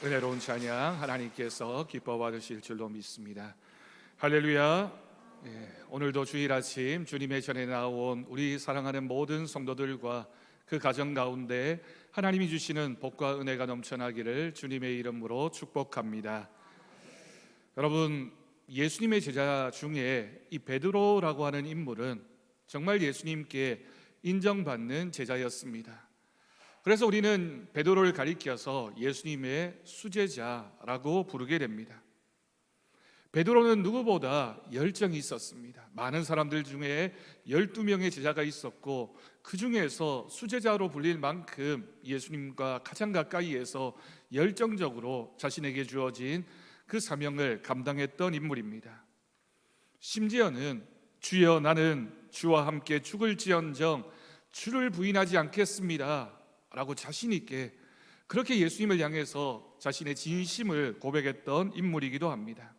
은혜로운 찬양 하나님께서 기뻐 받으실 줄로 믿습니다. 할렐루야. 오늘도 주일 아침 주님의 전에 나온 우리 사랑하는 모든 성도들과 그 가정 가운데 하나님이 주시는 복과 은혜가 넘쳐나기를 주님의 이름으로 축복합니다. 여러분, 예수님의 제자 중에 이 베드로라고 하는 인물은 정말 예수님께 인정받는 제자였습니다. 그래서 우리는 베드로를 가리켜서 예수님의 수제자라고 부르게 됩니다. 베드로는 누구보다 열정이 있었습니다. 많은 사람들 중에 12명의 제자가 있었고 그 중에서 수제자로 불릴 만큼 예수님과 가장 가까이에서 열정적으로 자신에게 주어진 그 사명을 감당했던 인물입니다. 심지어는 주여 나는 주와 함께 죽을지언정 주를 부인하지 않겠습니다 라고 자신 있게 그렇게 예수님을 향해서 자신의 진심을 고백했던 인물이기도 합니다.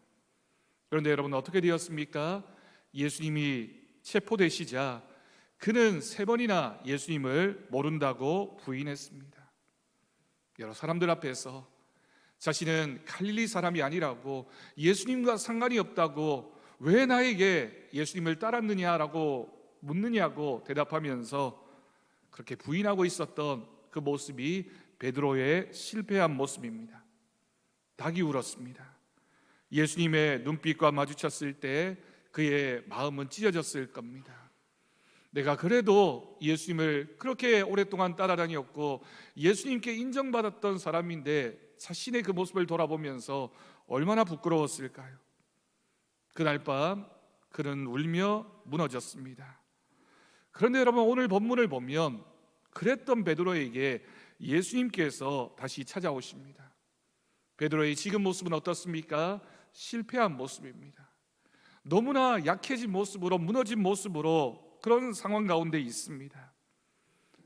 그런데 여러분, 어떻게 되었습니까? 예수님이 체포되시자 그는 3번이나 예수님을 모른다고 부인했습니다. 여러 사람들 앞에서 자신은 갈릴리 사람이 아니라고, 예수님과 상관이 없다고, 왜 나에게 예수님을 따랐느냐라고 묻느냐고 대답하면서 그렇게 부인하고 있었던 그 모습이 베드로의 실패한 모습입니다. 닭이 울었습니다. 예수님의 눈빛과 마주쳤을 때 그의 마음은 찢어졌을 겁니다. 내가 그래도 예수님을 그렇게 오랫동안 따라다녔고 예수님께 인정받았던 사람인데 자신의 그 모습을 돌아보면서 얼마나 부끄러웠을까요? 그날 밤 그는 울며 무너졌습니다. 그런데 여러분, 오늘 본문을 보면 그랬던 베드로에게 예수님께서 다시 찾아오십니다. 베드로의 지금 모습은 어떻습니까? 실패한 모습입니다. 너무나 약해진 모습으로, 무너진 모습으로 그런 상황 가운데 있습니다.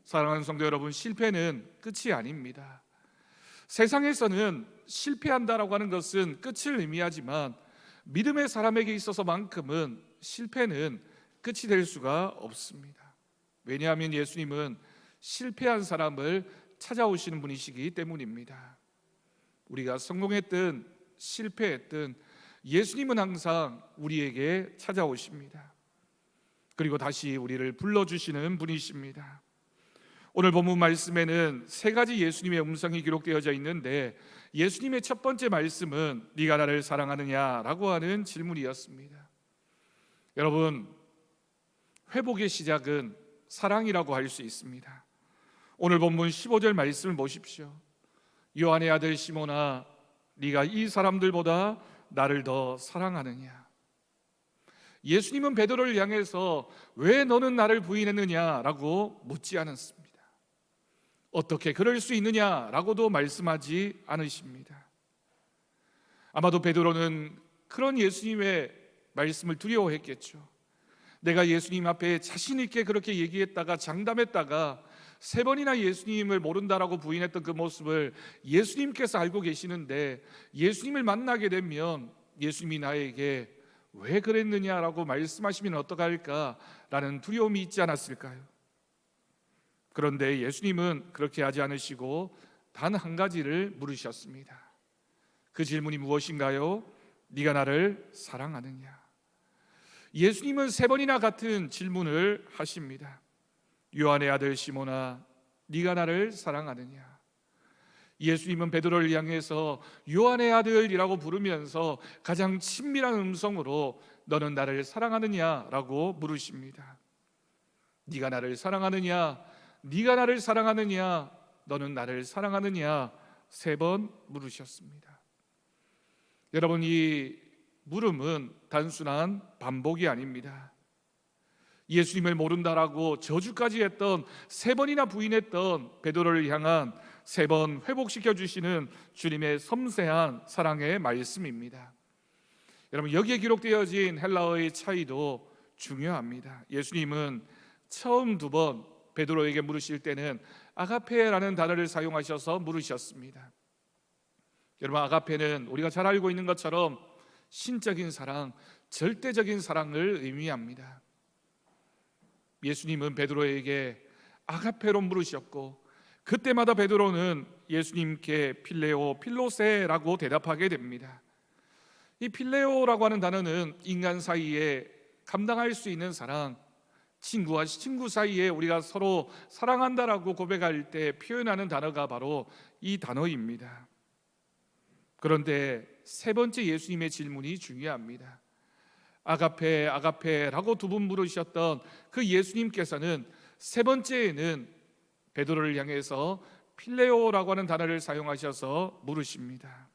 사랑하는 성도 여러분, 실패는 끝이 아닙니다. 세상에서는 실패한다라고 하는 것은 끝을 의미하지만 믿음의 사람에게 있어서만큼은 실패는 끝이 될 수가 없습니다. 왜냐하면 예수님은 실패한 사람을 찾아오시는 분이시기 때문입니다. 우리가 성공했든 실패했든 예수님은 항상 우리에게 찾아오십니다. 그리고 다시 우리를 불러주시는 분이십니다. 오늘 본문 말씀에는 3가지 예수님의 음성이 기록되어져 있는데 예수님의 첫 번째 말씀은 네가 나를 사랑하느냐라고 하는 질문이었습니다. 여러분, 회복의 시작은 사랑이라고 할 수 있습니다. 오늘 본문 15절 말씀을 보십시오. 요한의 아들 시몬아, 네가 이 사람들보다 나를 더 사랑하느냐? 예수님은 베드로를 향해서 왜 너는 나를 부인했느냐라고 묻지 않았습니다. 어떻게 그럴 수 있느냐라고도 말씀하지 않으십니다. 아마도 베드로는 그런 예수님의 말씀을 두려워했겠죠. 내가 예수님 앞에 자신 있게 그렇게 얘기했다가 장담했다가 3번이나 예수님을 모른다라고 부인했던 그 모습을 예수님께서 알고 계시는데 예수님을 만나게 되면 예수님이 나에게 왜 그랬느냐라고 말씀하시면 어떡할까라는 두려움이 있지 않았을까요? 그런데 예수님은 그렇게 하지 않으시고 단 한 가지를 물으셨습니다. 그 질문이 무엇인가요? 네가 나를 사랑하느냐? 예수님은 3번이나 같은 질문을 하십니다. 요한의 아들 시몬아, 네가 나를 사랑하느냐? 예수님은 베드로를 향해서 요한의 아들이라고 부르면서 가장 친밀한 음성으로 너는 나를 사랑하느냐라고 물으십니다. 네가 나를 사랑하느냐? 네가 나를 사랑하느냐? 너는 나를 사랑하느냐? 3번 물으셨습니다. 여러분, 이 물음은 단순한 반복이 아닙니다. 예수님을 모른다라고 저주까지 했던 3번이나 부인했던 베드로를 향한 3번 회복시켜 주시는 주님의 섬세한 사랑의 말씀입니다. 여러분, 여기에 기록되어진 헬라어의 차이도 중요합니다. 예수님은 처음 2번 베드로에게 물으실 때는 아가페라는 단어를 사용하셔서 물으셨습니다. 여러분, 아가페는 우리가 잘 알고 있는 것처럼 신적인 사랑, 절대적인 사랑을 의미합니다. 예수님은 베드로에게 아가페로 물으셨고 그때마다 베드로는 예수님께 필레오, 필로세라고 대답하게 됩니다. 이 필레오라고 하는 단어는 인간 사이에 감당할 수 있는 사랑, 친구와 친구 사이에 우리가 서로 사랑한다라고 고백할 때 표현하는 단어가 바로 이 단어입니다. 그런데 세 번째 예수님의 질문이 중요합니다. 아가페, 아가페라고 두 번 물으셨던 그 예수님께서는 세 번째에는 베드로를 향해서 필레오라고 하는 단어를 사용하셔서 물으십니다.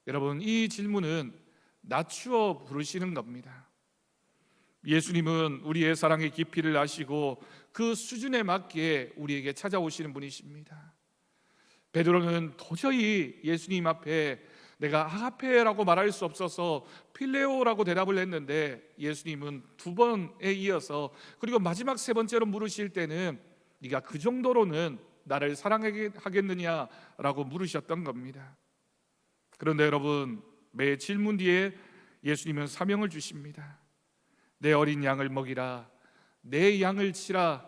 여러분, 이 질문은 낮추어 부르시는 겁니다. 예수님은 우리의 사랑의 깊이를 아시고 그 수준에 맞게 우리에게 찾아오시는 분이십니다. 베드로는 도저히 예수님 앞에 내가 아가페라고 말할 수 없어서 필레오라고 대답을 했는데, 예수님은 두 번에 이어서 그리고 마지막 세 번째로 물으실 때는 네가 그 정도로는 나를 사랑하겠느냐라고 물으셨던 겁니다. 그런데 여러분, 매 질문 뒤에 예수님은 사명을 주십니다. 내 어린 양을 먹이라, 내 양을 치라,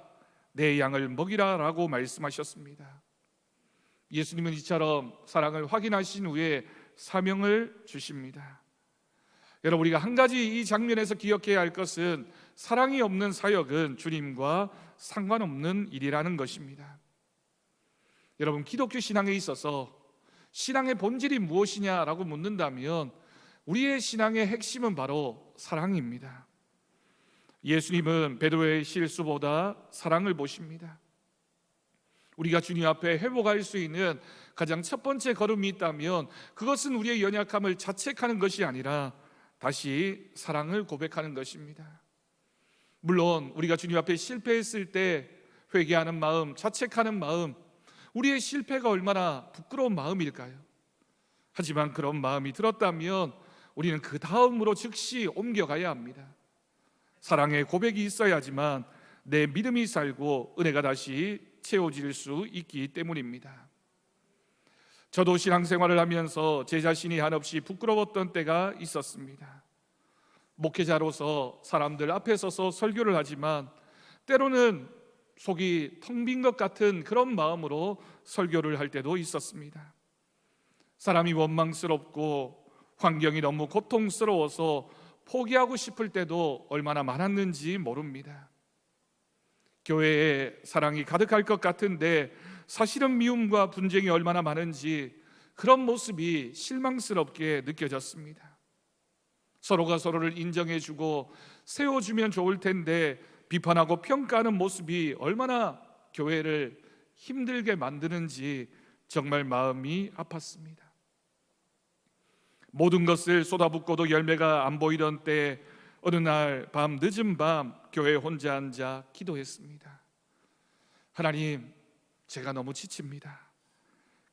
내 양을 먹이라 라고 말씀하셨습니다. 예수님은 이처럼 사랑을 확인하신 후에 사명을 주십니다. 여러분, 우리가 한 가지 이 장면에서 기억해야 할 것은 사랑이 없는 사역은 주님과 상관없는 일이라는 것입니다. 여러분, 기독교 신앙에 있어서 신앙의 본질이 무엇이냐라고 묻는다면 우리의 신앙의 핵심은 바로 사랑입니다. 예수님은 베드로의 실수보다 사랑을 보십니다. 우리가 주님 앞에 회복할 수 있는 가장 첫 번째 걸음이 있다면 그것은 우리의 연약함을 자책하는 것이 아니라 다시 사랑을 고백하는 것입니다. 물론 우리가 주님 앞에 실패했을 때 회개하는 마음, 자책하는 마음, 우리의 실패가 얼마나 부끄러운 마음일까요? 하지만 그런 마음이 들었다면 우리는 그 다음으로 즉시 옮겨가야 합니다. 사랑의 고백이 있어야지만 내 믿음이 살고 은혜가 다시 채워질 수 있기 때문입니다. 저도 신앙생활을 하면서 제 자신이 한없이 부끄러웠던 때가 있었습니다. 목회자로서 사람들 앞에 서서 설교를 하지만 때로는 속이 텅 빈 것 같은 그런 마음으로 설교를 할 때도 있었습니다. 사람이 원망스럽고 환경이 너무 고통스러워서 포기하고 싶을 때도 얼마나 많았는지 모릅니다. 교회에 사랑이 가득할 것 같은데 사실은 미움과 분쟁이 얼마나 많은지 그런 모습이 실망스럽게 느껴졌습니다. 서로가 서로를 인정해주고 세워주면 좋을 텐데 비판하고 평가하는 모습이 얼마나 교회를 힘들게 만드는지 정말 마음이 아팠습니다. 모든 것을 쏟아붓고도 열매가 안 보이던 때 어느 날 밤 늦은 밤 교회에 혼자 앉아 기도했습니다. 하나님, 제가 너무 지칩니다.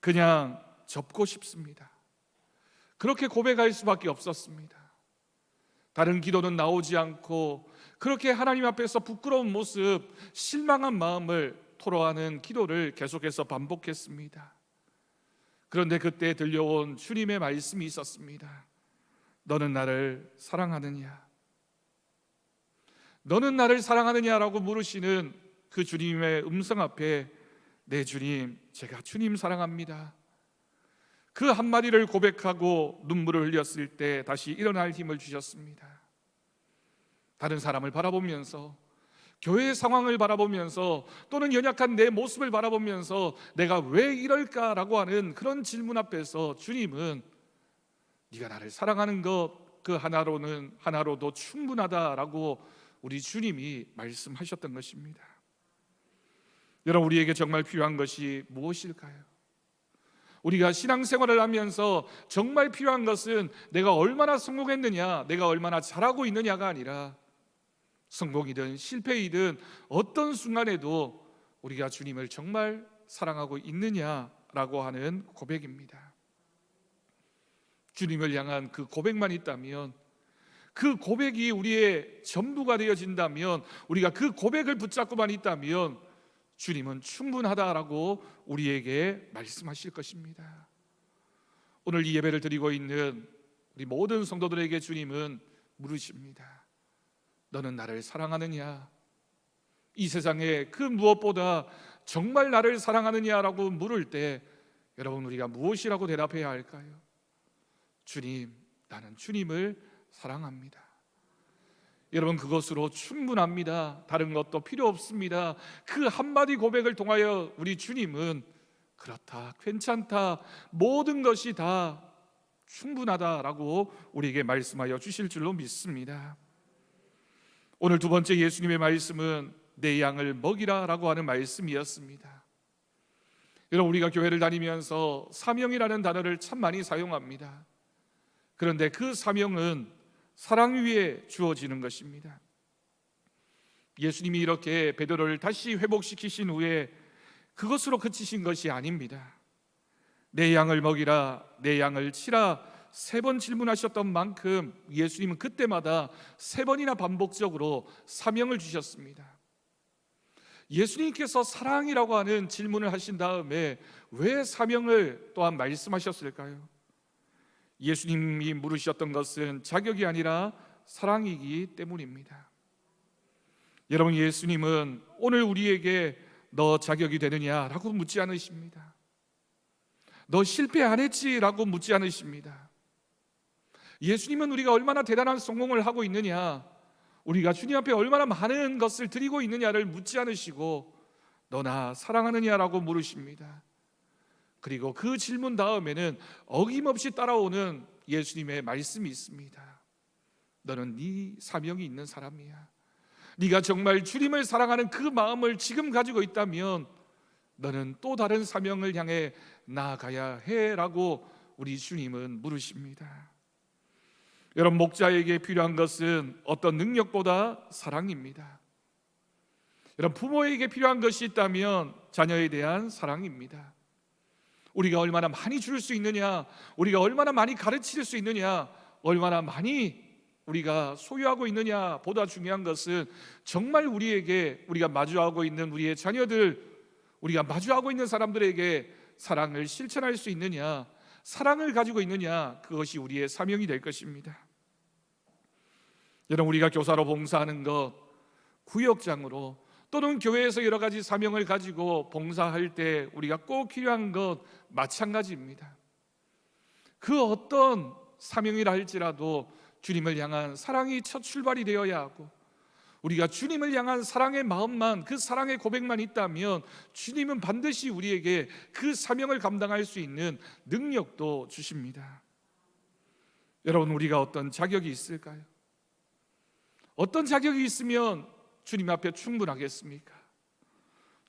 그냥 접고 싶습니다. 그렇게 고백할 수밖에 없었습니다. 다른 기도는 나오지 않고 그렇게 하나님 앞에서 부끄러운 모습, 실망한 마음을 토로하는 기도를 계속해서 반복했습니다. 그런데 그때 들려온 주님의 말씀이 있었습니다. 너는 나를 사랑하느냐? 너는 나를 사랑하느냐라고 물으시는 그 주님의 음성 앞에 네 주님, 제가 주님 사랑합니다. 그 한마디를 고백하고 눈물을 흘렸을 때 다시 일어날 힘을 주셨습니다. 다른 사람을 바라보면서, 교회의 상황을 바라보면서, 또는 연약한 내 모습을 바라보면서 내가 왜 이럴까라고 하는 그런 질문 앞에서 주님은 네가 나를 사랑하는 것 그 하나로도 충분하다라고 우리 주님이 말씀하셨던 것입니다. 여러분, 우리에게 정말 필요한 것이 무엇일까요? 우리가 신앙생활을 하면서 정말 필요한 것은 내가 얼마나 성공했느냐, 내가 얼마나 잘하고 있느냐가 아니라 성공이든 실패이든 어떤 순간에도 우리가 주님을 정말 사랑하고 있느냐라고 하는 고백입니다. 주님을 향한 그 고백만 있다면, 그 고백이 우리의 전부가 되어진다면, 우리가 그 고백을 붙잡고만 있다면 주님은 충분하다라고 우리에게 말씀하실 것입니다. 오늘 이 예배를 드리고 있는 우리 모든 성도들에게 주님은 물으십니다. 너는 나를 사랑하느냐? 이 세상에 그 무엇보다 정말 나를 사랑하느냐라고 물을 때 여러분, 우리가 무엇이라고 대답해야 할까요? 주님, 나는 주님을 사랑합니다. 여러분, 그것으로 충분합니다. 다른 것도 필요 없습니다. 그 한마디 고백을 통하여 우리 주님은 그렇다, 괜찮다, 모든 것이 다 충분하다라고 우리에게 말씀하여 주실 줄로 믿습니다. 오늘 두 번째 예수님의 말씀은 내 양을 먹이라라고 하는 말씀이었습니다. 여러분, 우리가 교회를 다니면서 사명이라는 단어를 참 많이 사용합니다. 그런데 그 사명은 사랑 위에 주어지는 것입니다. 예수님이 이렇게 베드로를 다시 회복시키신 후에 그것으로 그치신 것이 아닙니다. 내 양을 먹이라, 내 양을 치라 3번 질문하셨던 만큼 예수님은 그때마다 3번이나 반복적으로 사명을 주셨습니다. 예수님께서 사랑이라고 하는 질문을 하신 다음에 왜 사명을 또한 말씀하셨을까요? 예수님이 물으셨던 것은 자격이 아니라 사랑이기 때문입니다. 여러분, 예수님은 오늘 우리에게 너 자격이 되느냐라고 묻지 않으십니다. 너 실패 안 했지라고 묻지 않으십니다. 예수님은 우리가 얼마나 대단한 성공을 하고 있느냐, 우리가 주님 앞에 얼마나 많은 것을 드리고 있느냐를 묻지 않으시고 너 나 사랑하느냐라고 물으십니다. 그리고 그 질문 다음에는 어김없이 따라오는 예수님의 말씀이 있습니다. 너는 네 사명이 있는 사람이야. 네가 정말 주님을 사랑하는 그 마음을 지금 가지고 있다면 너는 또 다른 사명을 향해 나아가야 해라고 우리 주님은 물으십니다. 여러분, 목자에게 필요한 것은 어떤 능력보다 사랑입니다. 여러분, 부모에게 필요한 것이 있다면 자녀에 대한 사랑입니다. 우리가 얼마나 많이 줄 수 있느냐, 우리가 얼마나 많이 가르칠 수 있느냐, 얼마나 많이 우리가 소유하고 있느냐 보다 중요한 것은 정말 우리에게, 우리가 마주하고 있는 우리의 자녀들, 우리가 마주하고 있는 사람들에게 사랑을 실천할 수 있느냐, 사랑을 가지고 있느냐, 그것이 우리의 사명이 될 것입니다. 여러분, 우리가 교사로 봉사하는 것, 구역장으로 또는 교회에서 여러 가지 사명을 가지고 봉사할 때 우리가 꼭 필요한 것 마찬가지입니다. 그 어떤 사명이라 할지라도 주님을 향한 사랑이 첫 출발이 되어야 하고, 우리가 주님을 향한 사랑의 마음만, 그 사랑의 고백만 있다면 주님은 반드시 우리에게 그 사명을 감당할 수 있는 능력도 주십니다. 여러분, 우리가 어떤 자격이 있을까요? 어떤 자격이 있으면 주님 앞에 충분하겠습니까?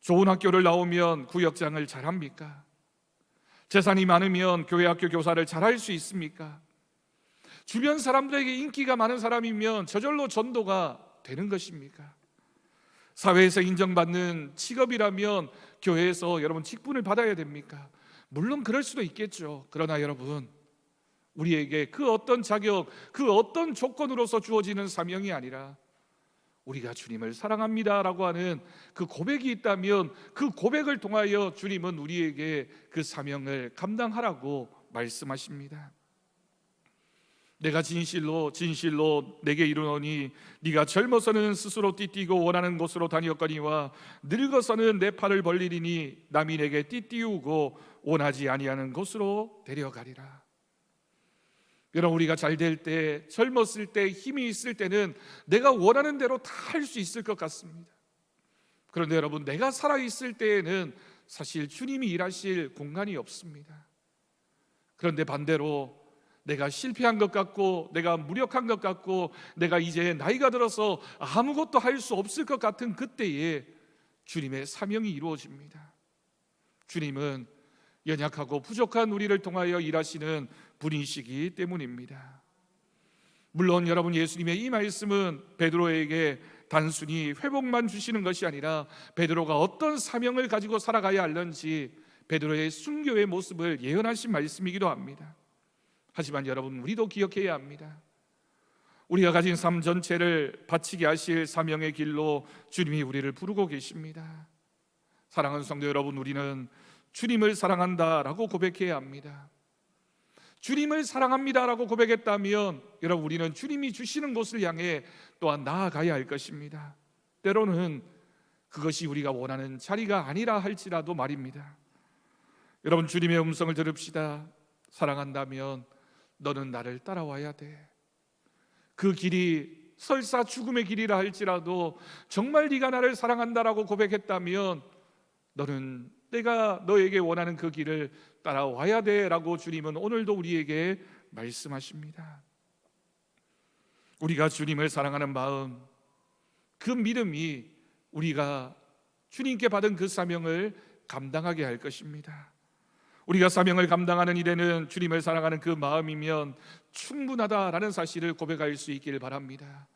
좋은 학교를 나오면 구역장을 잘합니까? 재산이 많으면 교회 학교 교사를 잘할 수 있습니까? 주변 사람들에게 인기가 많은 사람이면 저절로 전도가 되는 것입니까? 사회에서 인정받는 직업이라면 교회에서 여러분 직분을 받아야 됩니까? 물론 그럴 수도 있겠죠. 그러나 여러분, 우리에게 그 어떤 자격, 그 어떤 조건으로서 주어지는 사명이 아니라 우리가 주님을 사랑합니다라고 하는 그 고백이 있다면 그 고백을 통하여 주님은 우리에게 그 사명을 감당하라고 말씀하십니다. 내가 진실로 진실로 내게 이르노니 네가 젊어서는 스스로 띠띠고 원하는 곳으로 다녔거니와 늙어서는 내 팔을 벌리리니 남이 내게 띠띠우고 원하지 아니하는 곳으로 데려가리라. 여러분, 우리가 잘 될 때, 젊었을 때, 힘이 있을 때는 내가 원하는 대로 다 할 수 있을 것 같습니다. 그런데 여러분, 내가 살아있을 때에는 사실 주님이 일하실 공간이 없습니다. 그런데 반대로 내가 실패한 것 같고, 내가 무력한 것 같고, 내가 이제 나이가 들어서 아무것도 할 수 없을 것 같은 그때에 주님의 사명이 이루어집니다. 주님은 연약하고 부족한 우리를 통하여 일하시는 분이시기 때문입니다. 물론 여러분, 예수님의 이 말씀은 베드로에게 단순히 회복만 주시는 것이 아니라 베드로가 어떤 사명을 가지고 살아가야 할는지 베드로의 순교의 모습을 예언하신 말씀이기도 합니다. 하지만 여러분, 우리도 기억해야 합니다. 우리가 가진 삶 전체를 바치게 하실 사명의 길로 주님이 우리를 부르고 계십니다. 사랑하는 성도 여러분, 우리는 주님을 사랑한다라고 고백해야 합니다. 주님을 사랑합니다라고 고백했다면 여러분, 우리는 주님이 주시는 곳을 향해 또한 나아가야 할 것입니다. 때로는 그것이 우리가 원하는 자리가 아니라 할지라도 말입니다. 여러분, 주님의 음성을 들읍시다. 사랑한다면 너는 나를 따라와야 돼. 그 길이 설사 죽음의 길이라 할지라도 정말 네가 나를 사랑한다라고 고백했다면 너는 내가 너에게 원하는 그 길을 따라와야 돼 라고 주님은 오늘도 우리에게 말씀하십니다. 우리가 주님을 사랑하는 마음, 그 믿음이 우리가 주님께 받은 그 사명을 감당하게 할 것입니다. 우리가 사명을 감당하는 일에는 주님을 사랑하는 그 마음이면 충분하다라는 사실을 고백할 수 있기를 바랍니다.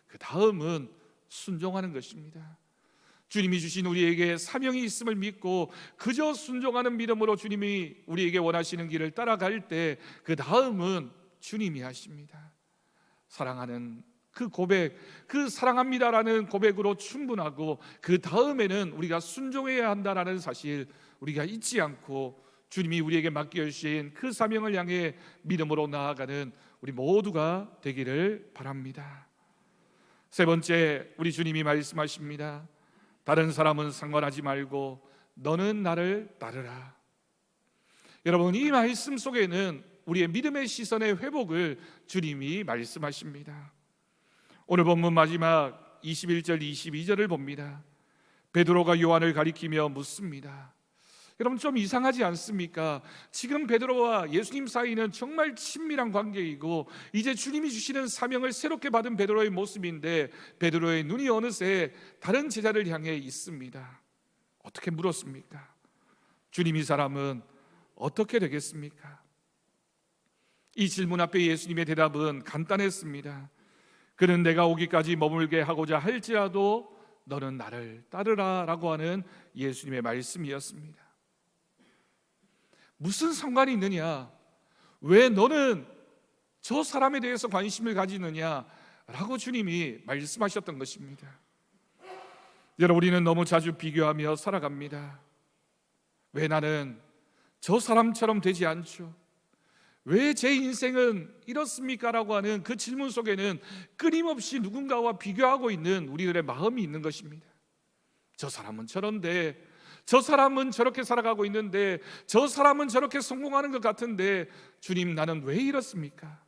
그 다음은 순종하는 것입니다. 주님이 주신 우리에게 사명이 있음을 믿고 그저 순종하는 믿음으로 주님이 우리에게 원하시는 길을 따라갈 때 그 다음은 주님이 하십니다. 사랑하는 그 고백, 그 사랑합니다라는 고백으로 충분하고 그 다음에는 우리가 순종해야 한다라는 사실 우리가 잊지 않고 주님이 우리에게 맡겨주신 그 사명을 향해 믿음으로 나아가는 우리 모두가 되기를 바랍니다. 세 번째, 우리 주님이 말씀하십니다. 다른 사람은 상관하지 말고 너는 나를 따르라. 여러분, 이 말씀 속에는 우리의 믿음의 시선의 회복을 주님이 말씀하십니다. 오늘 본문 마지막 21절 22절을 봅니다. 베드로가 요한을 가리키며 묻습니다. 여러분, 좀 이상하지 않습니까? 지금 베드로와 예수님 사이는 정말 친밀한 관계이고 이제 주님이 주시는 사명을 새롭게 받은 베드로의 모습인데 베드로의 눈이 어느새 다른 제자를 향해 있습니다. 어떻게 물었습니까? 주님, 이 사람은 어떻게 되겠습니까? 이 질문 앞에 예수님의 대답은 간단했습니다. 그는 내가 오기까지 머물게 하고자 할지라도 너는 나를 따르라 라고 하는 예수님의 말씀이었습니다. 무슨 상관이 있느냐? 왜 너는 저 사람에 대해서 관심을 가지느냐? 라고 주님이 말씀하셨던 것입니다. 여러분, 우리는 너무 자주 비교하며 살아갑니다. 왜 나는 저 사람처럼 되지 않죠? 왜 제 인생은 이렇습니까? 라고 하는 그 질문 속에는 끊임없이 누군가와 비교하고 있는 우리들의 마음이 있는 것입니다. 저 사람은 저런데, 저 사람은 저렇게 살아가고 있는데, 저 사람은 저렇게 성공하는 것 같은데 주님, 나는 왜 이렇습니까?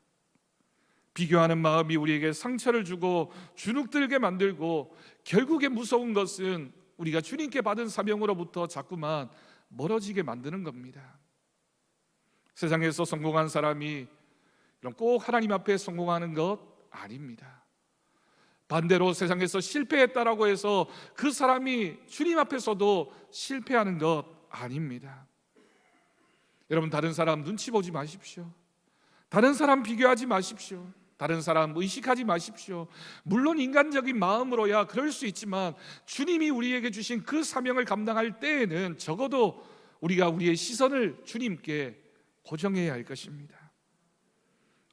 비교하는 마음이 우리에게 상처를 주고 주눅들게 만들고 결국에 무서운 것은 우리가 주님께 받은 사명으로부터 자꾸만 멀어지게 만드는 겁니다. 세상에서 성공한 사람이 꼭 하나님 앞에 성공하는 것 아닙니다. 반대로 세상에서 실패했다라고 해서 그 사람이 주님 앞에서도 실패하는 것 아닙니다. 여러분, 다른 사람 눈치 보지 마십시오. 다른 사람 비교하지 마십시오. 다른 사람 의식하지 마십시오. 물론 인간적인 마음으로야 그럴 수 있지만 주님이 우리에게 주신 그 사명을 감당할 때에는 적어도 우리가 우리의 시선을 주님께 고정해야 할 것입니다.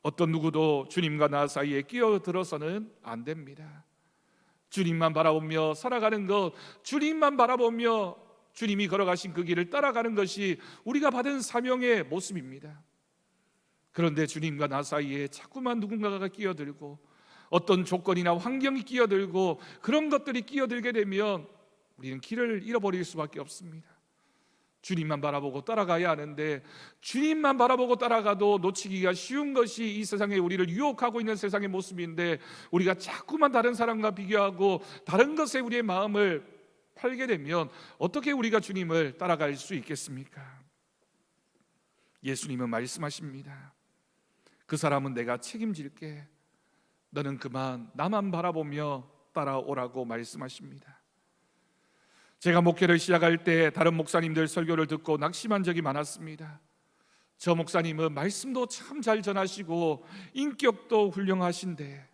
어떤 누구도 주님과 나 사이에 끼어들어서는 안 됩니다. 주님만 바라보며 살아가는 것, 주님만 바라보며 주님이 걸어가신 그 길을 따라가는 것이 우리가 받은 사명의 모습입니다. 그런데 주님과 나 사이에 자꾸만 누군가가 끼어들고 어떤 조건이나 환경이 끼어들고 그런 것들이 끼어들게 되면 우리는 길을 잃어버릴 수밖에 없습니다. 주님만 바라보고 따라가야 하는데 주님만 바라보고 따라가도 놓치기가 쉬운 것이 이 세상에 우리를 유혹하고 있는 세상의 모습인데 우리가 자꾸만 다른 사람과 비교하고 다른 것에 우리의 마음을 팔게 되면 어떻게 우리가 주님을 따라갈 수 있겠습니까? 예수님은 말씀하십니다. 그 사람은 내가 책임질게. 너는 그만 나만 바라보며 따라오라고 말씀하십니다. 제가 목회를 시작할 때 다른 목사님들 설교를 듣고 낙심한 적이 많았습니다. 저 목사님은 말씀도 참 잘 전하시고 인격도 훌륭하신데,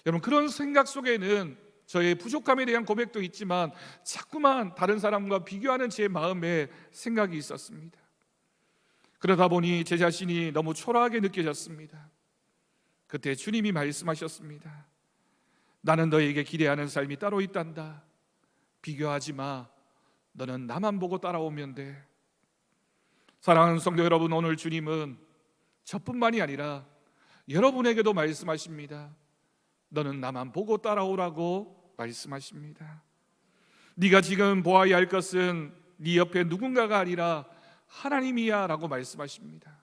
여러분, 그런 생각 속에는 저의 부족함에 대한 고백도 있지만 자꾸만 다른 사람과 비교하는 제 마음에 생각이 있었습니다. 그러다 보니 제 자신이 너무 초라하게 느껴졌습니다. 그때 주님이 말씀하셨습니다. 나는 너에게 기대하는 삶이 따로 있단다. 비교하지 마. 너는 나만 보고 따라오면 돼. 사랑하는 성도 여러분, 오늘 주님은 저뿐만이 아니라 여러분에게도 말씀하십니다. 너는 나만 보고 따라오라고 말씀하십니다. 네가 지금 보아야 할 것은 네 옆에 누군가가 아니라 하나님이야 라고 말씀하십니다.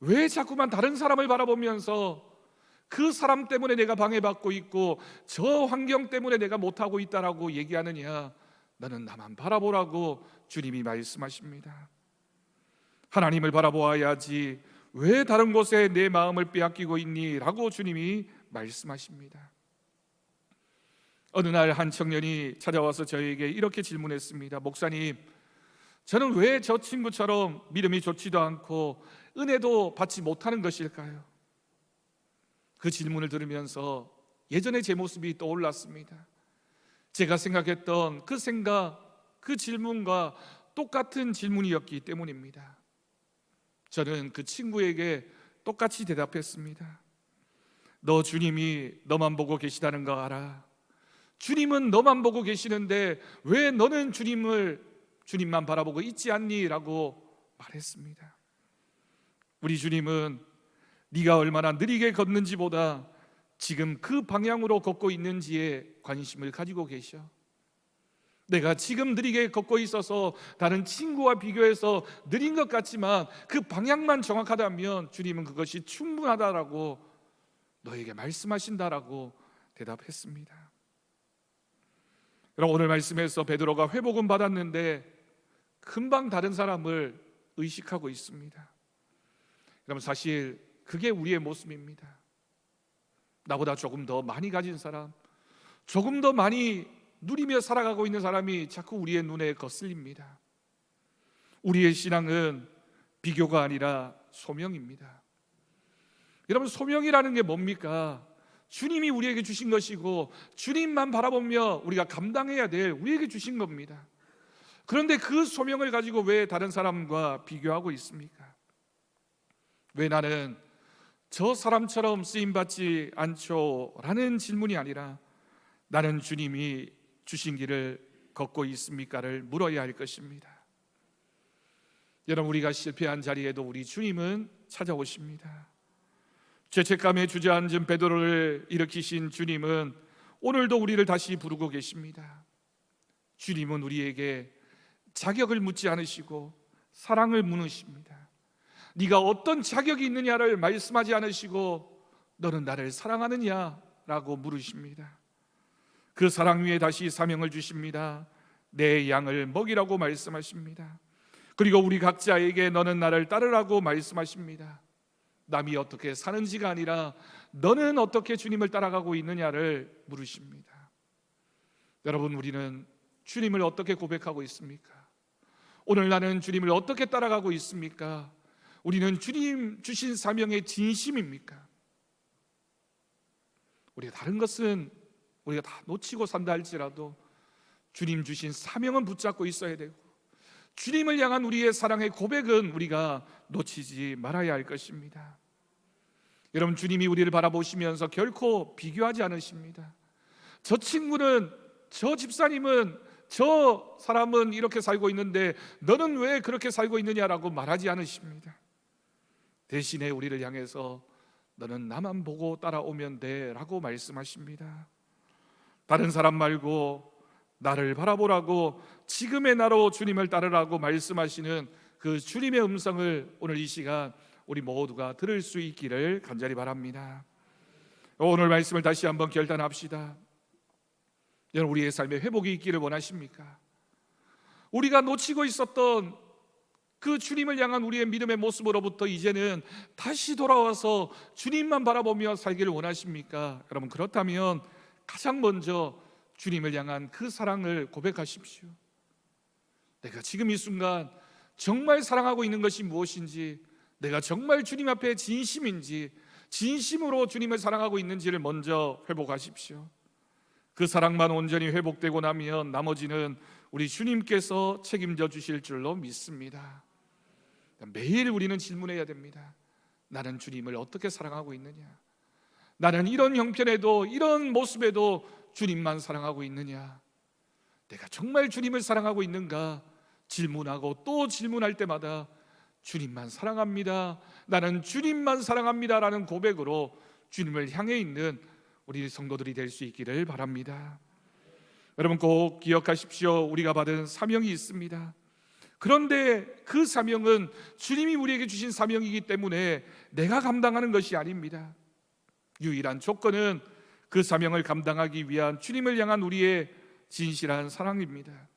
왜 자꾸만 다른 사람을 바라보면서 그 사람 때문에 내가 방해받고 있고 저 환경 때문에 내가 못하고 있다라고 얘기하느냐? 너는 나만 바라보라고 주님이 말씀하십니다. 하나님을 바라보아야지 왜 다른 곳에 내 마음을 빼앗기고 있니? 라고 주님이 말씀하십니다. 어느 날 한 청년이 찾아와서 저에게 이렇게 질문했습니다. 목사님, 저는 왜 저 친구처럼 믿음이 좋지도 않고 은혜도 받지 못하는 것일까요? 그 질문을 들으면서 예전의 제 모습이 떠올랐습니다. 제가 생각했던 그 생각, 그 질문과 똑같은 질문이었기 때문입니다. 저는 그 친구에게 똑같이 대답했습니다. 너 주님이 너만 보고 계시다는 거 알아? 주님은 너만 보고 계시는데 왜 너는 주님만 바라보고 있지 않니? 라고 말했습니다. 우리 주님은 네가 얼마나 느리게 걷는지보다 지금 그 방향으로 걷고 있는지에 관심을 가지고 계셔. 내가 지금 느리게 걷고 있어서 다른 친구와 비교해서 느린 것 같지만 그 방향만 정확하다면 주님은 그것이 충분하다라고 너에게 말씀하신다라고 대답했습니다. 여러분, 오늘 말씀에서 베드로가 회복은 받았는데 금방 다른 사람을 의식하고 있습니다. 여러분, 사실 그게 우리의 모습입니다. 나보다 조금 더 많이 가진 사람, 조금 더 많이 누리며 살아가고 있는 사람이 자꾸 우리의 눈에 거슬립니다. 우리의 신앙은 비교가 아니라 소명입니다. 여러분, 소명이라는 게 뭡니까? 주님이 우리에게 주신 것이고 주님만 바라보며 우리가 감당해야 될 우리에게 주신 겁니다. 그런데 그 소명을 가지고 왜 다른 사람과 비교하고 있습니까? 왜 나는 저 사람처럼 쓰임받지 않죠? 라는 질문이 아니라 나는 주님이 주신 길을 걷고 있습니까를 물어야 할 것입니다. 여러분, 우리가 실패한 자리에도 우리 주님은 찾아오십니다. 죄책감에 주저앉은 베드로를 일으키신 주님은 오늘도 우리를 다시 부르고 계십니다. 주님은 우리에게 자격을 묻지 않으시고 사랑을 묻으십니다. 네가 어떤 자격이 있느냐를 말씀하지 않으시고 너는 나를 사랑하느냐라고 물으십니다. 그 사랑 위에 다시 사명을 주십니다. 내 양을 먹이라고 말씀하십니다. 그리고 우리 각자에게 너는 나를 따르라고 말씀하십니다. 남이 어떻게 사는지가 아니라 너는 어떻게 주님을 따라가고 있느냐를 물으십니다. 여러분, 우리는 주님을 어떻게 고백하고 있습니까? 오늘 나는 주님을 어떻게 따라가고 있습니까? 우리는 주님 주신 사명의 진심입니까? 우리가 다른 것은 우리가 다 놓치고 산다 할지라도 주님 주신 사명은 붙잡고 있어야 되고 주님을 향한 우리의 사랑의 고백은 우리가 놓치지 말아야 할 것입니다. 여러분, 주님이 우리를 바라보시면서 결코 비교하지 않으십니다. 저 친구는, 저 집사님은, 저 사람은 이렇게 살고 있는데 너는 왜 그렇게 살고 있느냐라고 말하지 않으십니다. 대신에 우리를 향해서 너는 나만 보고 따라오면 돼 라고 말씀하십니다. 다른 사람 말고 나를 바라보라고, 지금의 나로 주님을 따르라고 말씀하시는 그 주님의 음성을 오늘 이 시간 우리 모두가 들을 수 있기를 간절히 바랍니다. 오늘 말씀을 다시 한번 결단합시다. 여러분, 우리의 삶에 회복이 있기를 원하십니까? 우리가 놓치고 있었던 그 주님을 향한 우리의 믿음의 모습으로부터 이제는 다시 돌아와서 주님만 바라보며 살기를 원하십니까? 여러분, 그렇다면 가장 먼저 주님을 향한 그 사랑을 고백하십시오. 내가 지금 이 순간 정말 사랑하고 있는 것이 무엇인지, 내가 정말 주님 앞에 진심인지, 진심으로 주님을 사랑하고 있는지를 먼저 회복하십시오. 그 사랑만 온전히 회복되고 나면 나머지는 우리 주님께서 책임져 주실 줄로 믿습니다. 매일 우리는 질문해야 됩니다. 나는 주님을 어떻게 사랑하고 있느냐? 나는 이런 형편에도, 이런 모습에도 주님만 사랑하고 있느냐? 내가 정말 주님을 사랑하고 있는가? 질문하고 또 질문할 때마다 주님만 사랑합니다, 나는 주님만 사랑합니다 라는 고백으로 주님을 향해 있는 우리 성도들이 될 수 있기를 바랍니다. 여러분 꼭 기억하십시오. 우리가 받은 사명이 있습니다. 그런데 그 사명은 주님이 우리에게 주신 사명이기 때문에 내가 감당하는 것이 아닙니다. 유일한 조건은 그 사명을 감당하기 위한 주님을 향한 우리의 진실한 사랑입니다.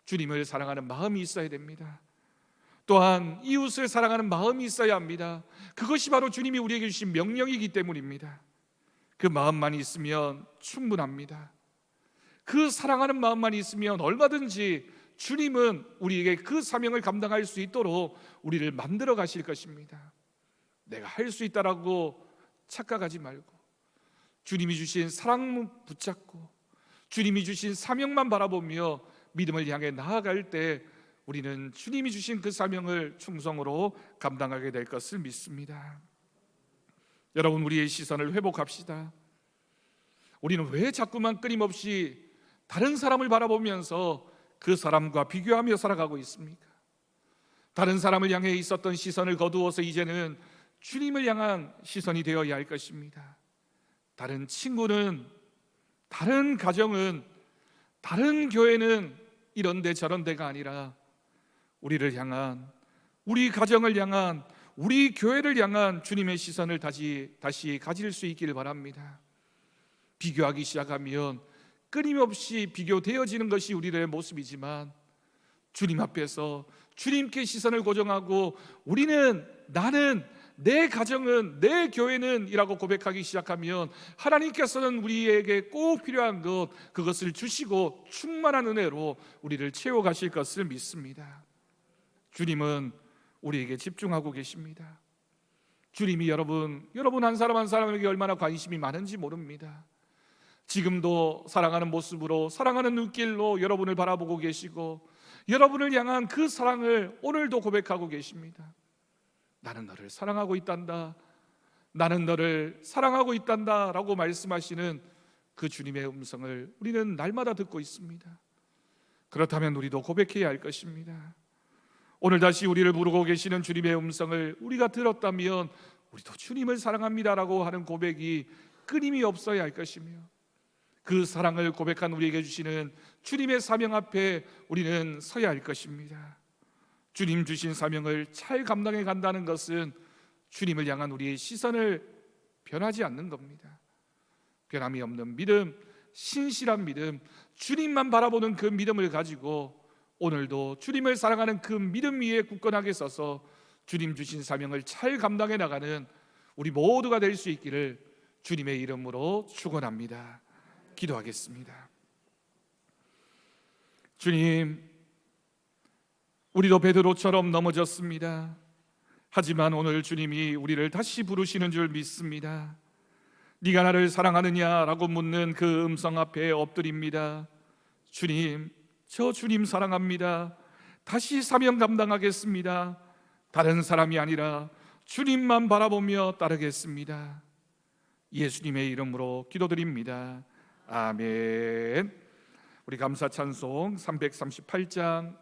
주님을 사랑하는 마음이 있어야 됩니다. 또한 이웃을 사랑하는 마음이 있어야 합니다. 그것이 바로 주님이 우리에게 주신 명령이기 때문입니다. 그 마음만 있으면 충분합니다. 그 사랑하는 마음만 있으면 얼마든지 주님은 우리에게 그 사명을 감당할 수 있도록 우리를 만들어 가실 것입니다. 내가 할 수 있다라고 착각하지 말고 주님이 주신 사랑 붙잡고 주님이 주신 사명만 바라보며 믿음을 향해 나아갈 때 우리는 주님이 주신 그 사명을 충성으로 감당하게 될 것을 믿습니다. 여러분, 우리의 시선을 회복합시다. 우리는 왜 자꾸만 끊임없이 다른 사람을 바라보면서 그 사람과 비교하며 살아가고 있습니까? 다른 사람을 향해 있었던 시선을 거두어서 이제는 주님을 향한 시선이 되어야 할 것입니다. 다른 친구는, 다른 가정은, 다른 교회는 이런 데 저런 데가 아니라 우리를 향한, 우리 가정을 향한, 우리 교회를 향한 주님의 시선을 다시 가질 수 있기를 바랍니다. 비교하기 시작하면 끊임없이 비교되어지는 것이 우리들의 모습이지만 주님 앞에서 주님께 시선을 고정하고 우리는, 나는, 내 가정은, 내 교회는 이라고 고백하기 시작하면 하나님께서는 우리에게 꼭 필요한 것, 그것을 주시고 충만한 은혜로 우리를 채워가실 것을 믿습니다. 주님은 우리에게 집중하고 계십니다. 주님이 여러분 한 사람 한 사람에게 얼마나 관심이 많은지 모릅니다. 지금도 사랑하는 모습으로, 사랑하는 눈길로 여러분을 바라보고 계시고 여러분을 향한 그 사랑을 오늘도 고백하고 계십니다. 나는 너를 사랑하고 있단다, 나는 너를 사랑하고 있단다 라고 말씀하시는 그 주님의 음성을 우리는 날마다 듣고 있습니다. 그렇다면 우리도 고백해야 할 것입니다. 오늘 다시 우리를 부르고 계시는 주님의 음성을 우리가 들었다면 우리도 주님을 사랑합니다라고 하는 고백이 끊임이 없어야 할 것이며, 그 사랑을 고백한 우리에게 주시는 주님의 사명 앞에 우리는 서야 할 것입니다. 주님 주신 사명을 잘 감당해 간다는 것은 주님을 향한 우리의 시선을 변하지 않는 겁니다. 변함이 없는 믿음, 신실한 믿음, 주님만 바라보는 그 믿음을 가지고 오늘도 주님을 사랑하는 그 믿음 위에 굳건하게 서서 주님 주신 사명을 잘 감당해 나가는 우리 모두가 될 수 있기를 주님의 이름으로 축원합니다. 기도하겠습니다. 주님, 우리도 베드로처럼 넘어졌습니다. 하지만 오늘 주님이 우리를 다시 부르시는 줄 믿습니다. 네가 나를 사랑하느냐라고 묻는 그 음성 앞에 엎드립니다. 주님, 저 주님 사랑합니다. 다시 사명 감당하겠습니다. 다른 사람이 아니라 주님만 바라보며 따르겠습니다. 예수님의 이름으로 기도드립니다. 아멘. 우리 감사 찬송 338장